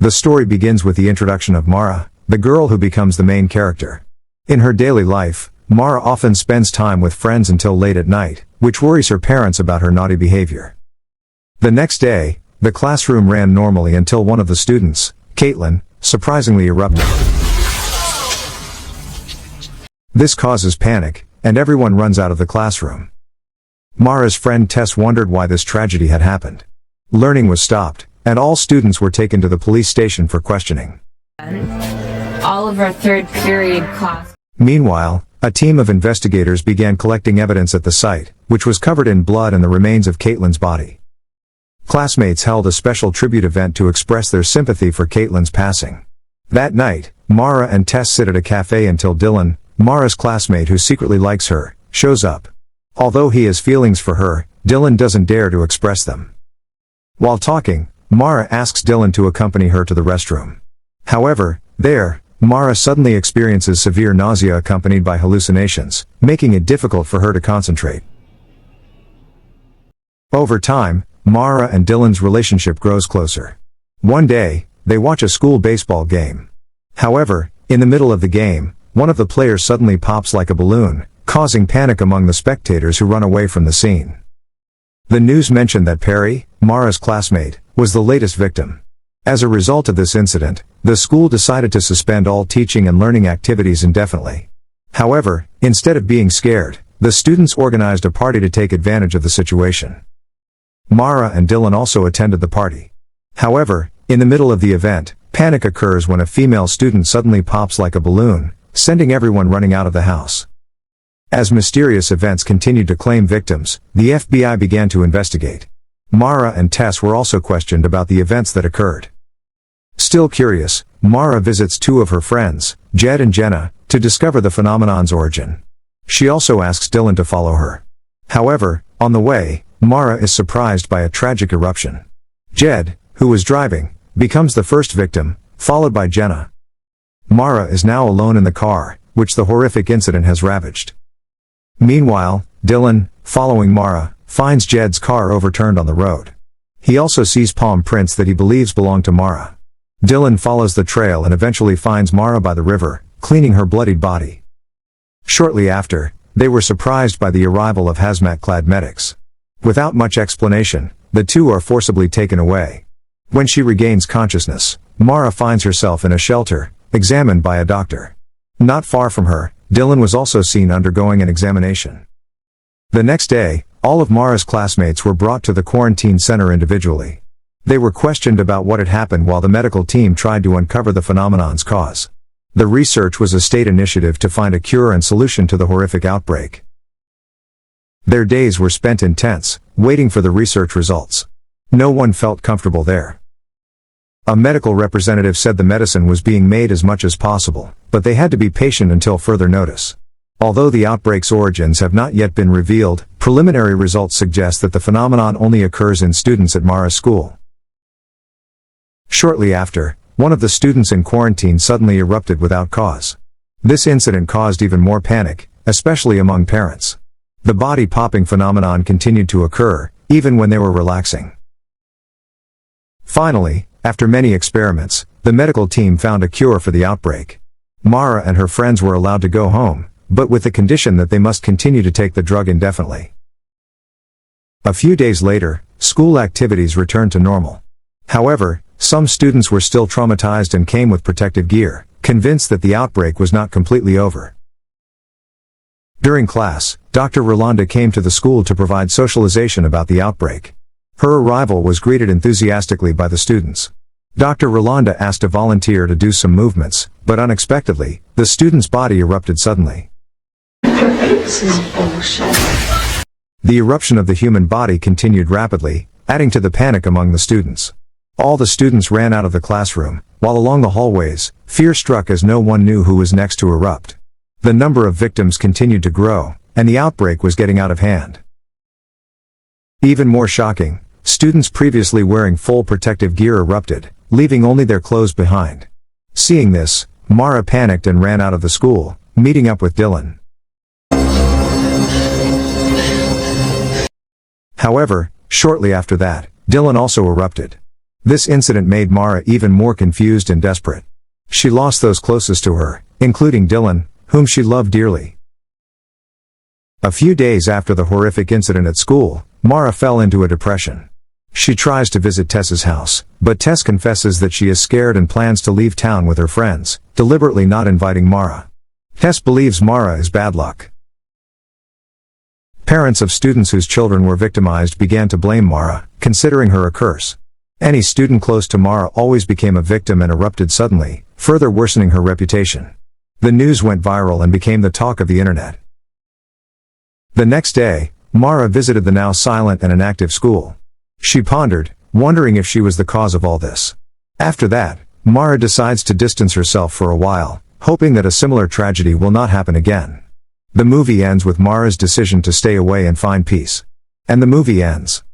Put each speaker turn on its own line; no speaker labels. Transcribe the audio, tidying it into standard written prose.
The story begins with the introduction of Mara, the girl who becomes the main character. In her daily life, Mara often spends time with friends until late at night, which worries her parents about her naughty behavior. The next day, the classroom ran normally until one of the students, Caitlin, surprisingly erupted. This causes panic, and everyone runs out of the classroom. Mara's friend Tess wondered why this tragedy had happened. Learning was stopped, and all students were taken to the police station for questioning.
All of our third period class.
Meanwhile, a team of investigators began collecting evidence at the site, which was covered in blood and the remains of Caitlin's body. Classmates held a special tribute event to express their sympathy for Caitlin's passing. That night, Mara and Tess sit at a cafe until Dylan, Mara's classmate who secretly likes her, shows up. Although he has feelings for her, Dylan doesn't dare to express them. While talking, Mara asks Dylan to accompany her to the restroom. However, there, Mara suddenly experiences severe nausea accompanied by hallucinations, making it difficult for her to concentrate. Over time, Mara and Dylan's relationship grows closer. One day, they watch a school baseball game. However, in the middle of the game, one of the players suddenly pops like a balloon, causing panic among the spectators who run away from the scene. The news mentioned that Perry, Mara's classmate, was the latest victim. As a result of this incident, the school decided to suspend all teaching and learning activities indefinitely. However, instead of being scared, the students organized a party to take advantage of the situation. Mara and Dylan also attended the party. However, in the middle of the event, panic occurs when a female student suddenly pops like a balloon, sending everyone running out of the house. As mysterious events continued to claim victims, the FBI began to investigate. Mara and Tess were also questioned about the events that occurred. Still curious, Mara visits two of her friends, Jed and Jenna, to discover the phenomenon's origin. She also asks Dylan to follow her. However, on the way, Mara is surprised by a tragic eruption. Jed, who was driving, becomes the first victim, followed by Jenna. Mara is now alone in the car, which the horrific incident has ravaged. Meanwhile, Dylan, following Mara, finds Jed's car overturned on the road. He also sees palm prints that he believes belong to Mara. Dylan follows the trail and eventually finds Mara by the river, cleaning her bloodied body. Shortly after, they were surprised by the arrival of hazmat-clad medics. Without much explanation, the two are forcibly taken away. When she regains consciousness, Mara finds herself in a shelter, examined by a doctor. Not far from her, Dylan was also seen undergoing an examination. The next day, all of Mara's classmates were brought to the quarantine center individually. They were questioned about what had happened while the medical team tried to uncover the phenomenon's cause. The research was a state initiative to find a cure and solution to the horrific outbreak. Their days were spent in tents, waiting for the research results. No one felt comfortable there. A medical representative said the medicine was being made as much as possible, but they had to be patient until further notice. Although the outbreak's origins have not yet been revealed, preliminary results suggest that the phenomenon only occurs in students at Mara's school. Shortly after, one of the students in quarantine suddenly erupted without cause. This incident caused even more panic, especially among parents. The body-popping phenomenon continued to occur, even when they were relaxing. Finally, after many experiments, the medical team found a cure for the outbreak. Mara and her friends were allowed to go home, but with the condition that they must continue to take the drug indefinitely. A few days later, school activities returned to normal. However, some students were still traumatized and came with protective gear, convinced that the outbreak was not completely over. During class, Dr. Rolanda came to the school to provide socialization about the outbreak. Her arrival was greeted enthusiastically by the students. Dr. Rolanda asked a volunteer to do some movements, but unexpectedly, the student's body erupted suddenly.
This is bullshit.
The eruption of the human body continued rapidly, adding to the panic among the students. All the students ran out of the classroom, while along the hallways, fear struck as no one knew who was next to erupt. The number of victims continued to grow, and the outbreak was getting out of hand. Even more shocking, students previously wearing full protective gear erupted, leaving only their clothes behind. Seeing this, Mara panicked and ran out of the school, meeting up with Dylan. However, shortly after that, Dylan also erupted. This incident made Mara even more confused and desperate. She lost those closest to her, including Dylan, whom she loved dearly. A few days after the horrific incident at school, Mara fell into a depression. She tries to visit Tess's house, but Tess confesses that she is scared and plans to leave town with her friends, deliberately not inviting Mara. Tess believes Mara is bad luck. Parents of students whose children were victimized began to blame Mara, considering her a curse. Any student close to Mara always became a victim and erupted suddenly, further worsening her reputation. The news went viral and became the talk of the internet. The next day, Mara visited the now silent and inactive school. She pondered, wondering if she was the cause of all this. After that, Mara decides to distance herself for a while, hoping that a similar tragedy will not happen again. The movie ends with Mara's decision to stay away and find peace. And the movie ends.